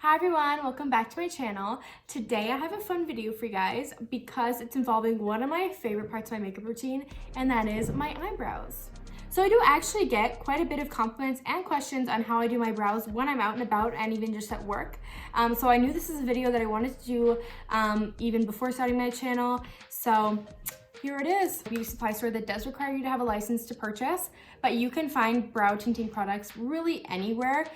Hi everyone, welcome back to my channel. Today I have a fun video for you guys because it's involving one of my favorite parts of my makeup routine, and that is my eyebrows. So I do actually get quite a bit of compliments and questions on how I do my brows when I'm out and about and even just at work. So I knew this is a video that I wanted to do even before starting my channel. So here it is. A beauty supply store that does require you to have a license to purchase, but you can find brow tinting products really anywhere.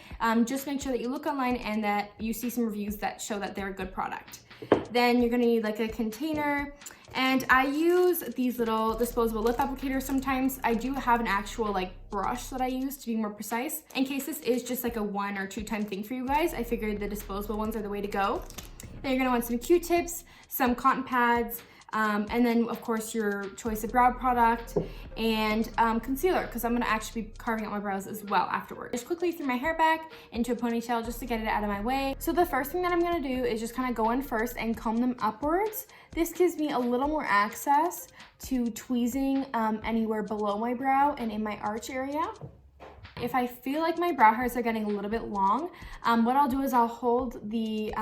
Just make sure that you look online and that you see some reviews that show that they're a good product. Then you're gonna need like a container, and I use these little disposable lip applicators sometimes. I do have an actual like brush that I use to be more precise. In case this is just like a 1 or 2 time thing for you guys, I figured the disposable ones are the way to go. Then you're gonna want some Q-tips, some cotton pads, and then of course your choice of brow product and concealer, because I'm going to actually be carving out my brows as well afterwards. Just quickly threw my hair back into a ponytail just to get it out of my way. So the first thing that I'm going to do is just kind of go in first and comb them upwards. This gives me a little more access to tweezing anywhere below my brow and in my arch area. If I feel like my brow hairs are getting a little bit long, what I'll do is I'll hold the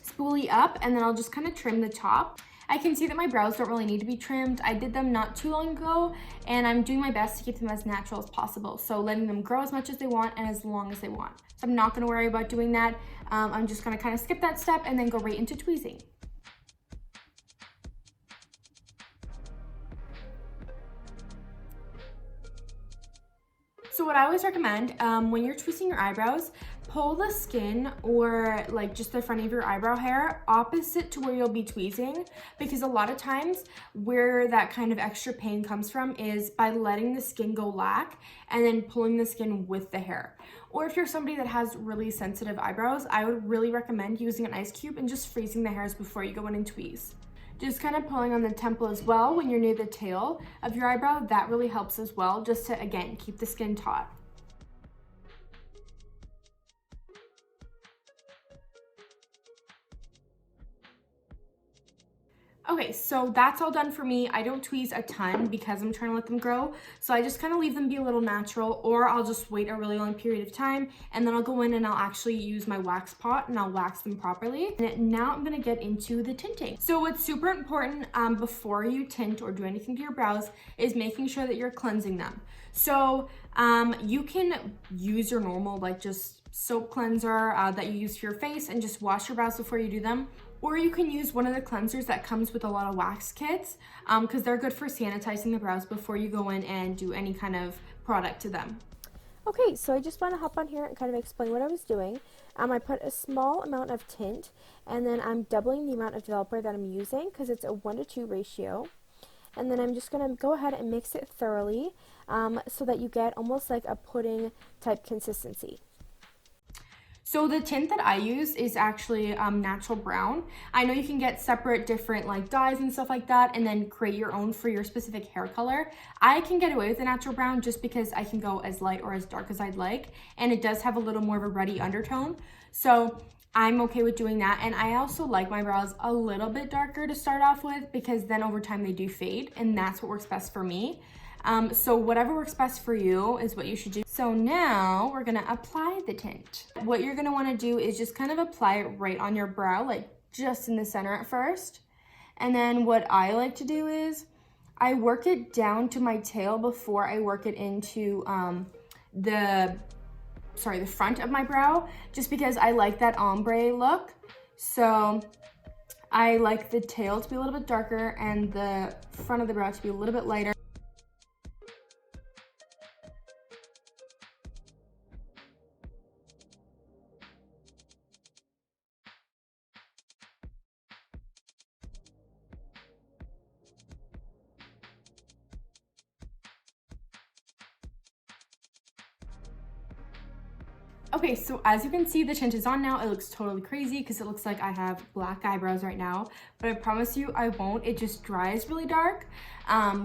spoolie up and then I'll just kind of trim the top. I can see that my brows don't really need to be trimmed. I did them not too long ago, and I'm doing my best to keep them as natural as possible. So letting them grow as much as they want and as long as they want. So I'm not gonna worry about doing that. I'm just gonna kind of skip that step and then go right into tweezing. So what I always recommend when you're tweezing your eyebrows, pull the skin or like just the front of your eyebrow hair opposite to where you'll be tweezing, because a lot of times where that kind of extra pain comes from is by letting the skin go lack and then pulling the skin with the hair. Or if you're somebody that has really sensitive eyebrows, I would really recommend using an ice cube and just freezing the hairs before you go in and tweeze. Just kind of pulling on the temple as well when you're near the tail of your eyebrow, that really helps as well, just to again keep the skin taut. Okay, so that's all done for me. I don't tweeze a ton because I'm trying to let them grow. So I just kind of leave them be a little natural, or I'll just wait a really long period of time and then I'll go in and I'll actually use my wax pot and I'll wax them properly. And now I'm gonna get into the tinting. So what's super important before you tint or do anything to your brows is making sure that you're cleansing them. So you can use your normal like just soap cleanser that you use for your face and just wash your brows before you do them. Or you can use one of the cleansers that comes with a lot of wax kits because they're good for sanitizing the brows before you go in and do any kind of product to them. Okay, so I just want to hop on here and kind of explain what I was doing. I put a small amount of tint, and then I'm doubling the amount of developer that I'm using because it's a 1:2 ratio. And then I'm just going to go ahead and mix it thoroughly so that you get almost like a pudding type consistency. So the tint that I use is actually natural brown. I know you can get separate different like dyes and stuff like that and then create your own for your specific hair color. I can get away with the natural brown just because I can go as light or as dark as I'd like, and it does have a little more of a ruddy undertone. So I'm okay with doing that, and I also like my brows a little bit darker to start off with because then over time they do fade, and that's what works best for me. So whatever works best for you is what you should do. So now we're gonna apply the tint. What you're gonna wanna do is just kind of apply it right on your brow, like just in the center at first. And then what I like to do is I work it down to my tail before I work it into the front of my brow, just because I like that ombre look. So I like the tail to be a little bit darker and the front of the brow to be a little bit lighter. Okay, so as you can see, the tint is on now. It looks totally crazy because it looks like I have black eyebrows right now, but I promise you I won't. It just dries really dark.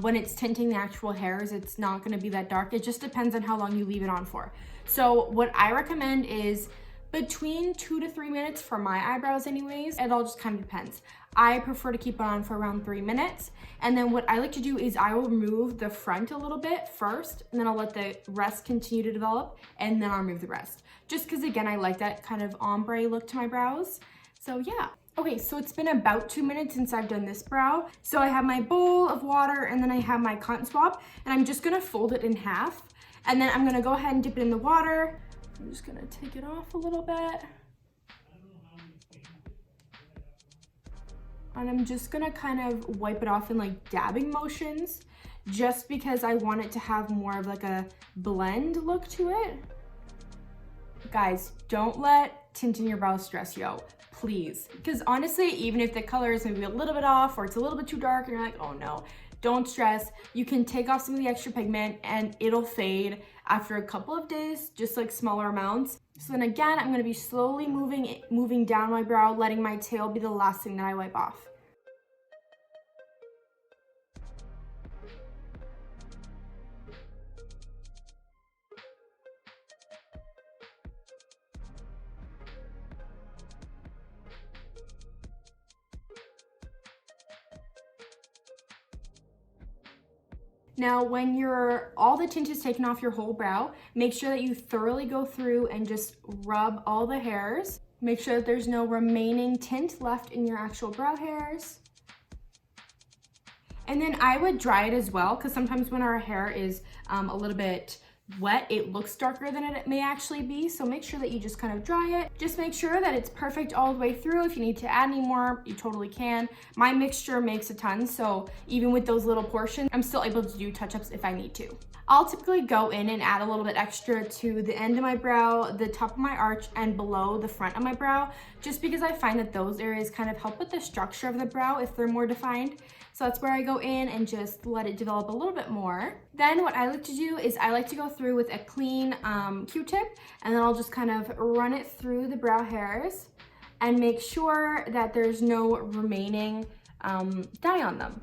When it's tinting the actual hairs, it's not gonna be that dark. It just depends on how long you leave it on for. So what I recommend is between 2 to 3 minutes for my eyebrows anyways. It all just kind of depends. I prefer to keep it on for around 3 minutes. And then what I like to do is I will remove the front a little bit first, and then I'll let the rest continue to develop, and then I'll remove the rest. just because again, I like that kind of ombre look to my brows. So yeah. Okay, so it's been about 2 minutes since I've done this brow. So I have my bowl of water and then I have my cotton swab, and I'm just gonna fold it in half. And then I'm gonna go ahead and dip it in the water. I'm just gonna take it off a little bit. And I'm just gonna kind of wipe it off in like dabbing motions, just because I want it to have more of like a blend look to it. Guys, don't let tinting your brows stress you out, please. Because honestly, even if the color is maybe a little bit off or it's a little bit too dark and you're like, oh no, don't stress. You can take off some of the extra pigment and it'll fade after a couple of days, just like smaller amounts. So then again, I'm gonna be slowly moving down my brow, letting my tail be the last thing that I wipe off. Now, when all the tint is taken off your whole brow, make sure that you thoroughly go through and just rub all the hairs. Make sure that there's no remaining tint left in your actual brow hairs. And then I would dry it as well, because sometimes when our hair is a little bit wet, it looks darker than it may actually be. So make sure that you just kind of dry it. Just make sure that it's perfect all the way through. If you need to add any more, you totally can. My mixture makes a ton, so even with those little portions, I'm still able to do touch-ups if I need to. I'll typically go in and add a little bit extra to the end of my brow, the top of my arch, and below the front of my brow, just because I find that those areas kind of help with the structure of the brow if they're more defined. So that's where I go in and just let it develop a little bit more. Then what I like to do is I like to go through with a clean Q-tip, and then I'll just kind of run it through the brow hairs and make sure that there's no remaining dye on them.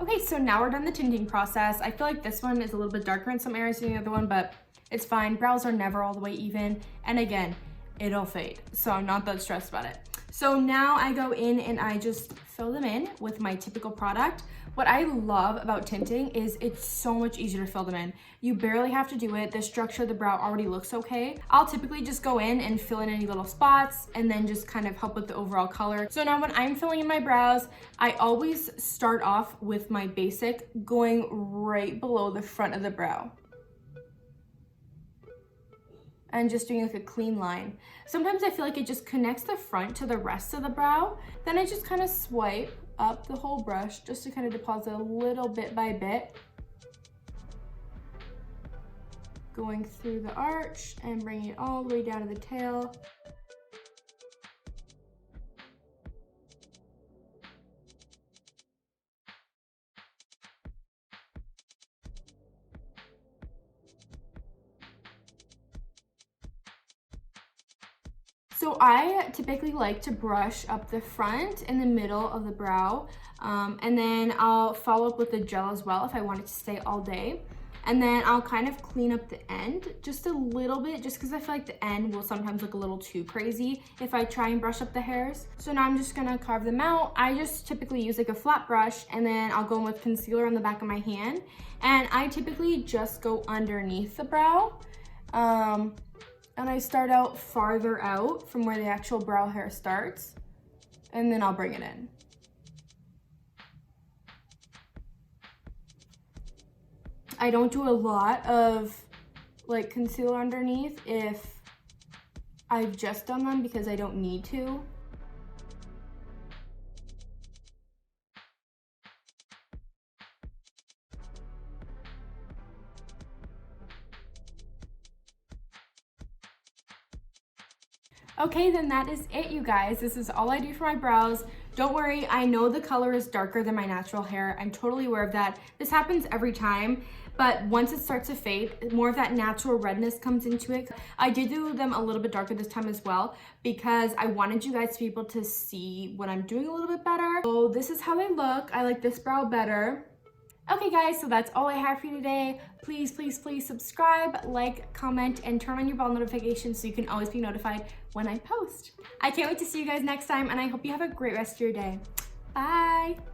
Okay, so now we're done the tinting process. I feel like this one is a little bit darker in some areas than the other one, but it's fine. Brows are never all the way even. And again, it'll fade. So I'm not that stressed about it. So now I go in and I just fill them in with my typical product. What I love about tinting is it's so much easier to fill them in. You barely have to do it. The structure of the brow already looks okay. I'll typically just go in and fill in any little spots and then just kind of help with the overall color. So now when I'm filling in my brows, I always start off with my basic going right below the front of the brow. And just doing like a clean line. Sometimes I feel like it just connects the front to the rest of the brow. Then I just kind of swipe up the whole brush just to kind of deposit a little bit by bit. Going through the arch and bringing it all the way down to the tail. So I typically like to brush up the front and the middle of the brow, and then I'll follow up with the gel as well if I want it to stay all day. And then I'll kind of clean up the end just a little bit, just because I feel like the end will sometimes look a little too crazy if I try and brush up the hairs. So now I'm just gonna carve them out. I just typically use like a flat brush, and then I'll go in with concealer on the back of my hand. And I typically just go underneath the brow. And I start out farther out from where the actual brow hair starts, and then I'll bring it in. I don't do a lot of like concealer underneath if I've just done them because I don't need to. Okay, then that is it, you guys. This is all I do for my brows. Don't worry, I know the color is darker than my natural hair. I'm totally aware of that. This happens every time, but once it starts to fade, more of that natural redness comes into it. I did do them a little bit darker this time as well because I wanted you guys to be able to see what I'm doing a little bit better. So this is how they look. I like this brow better. Okay guys, so that's all I have for you today. Please, please, please subscribe, like, comment, and turn on your bell notifications so you can always be notified when I post. I can't wait to see you guys next time, and I hope you have a great rest of your day. Bye!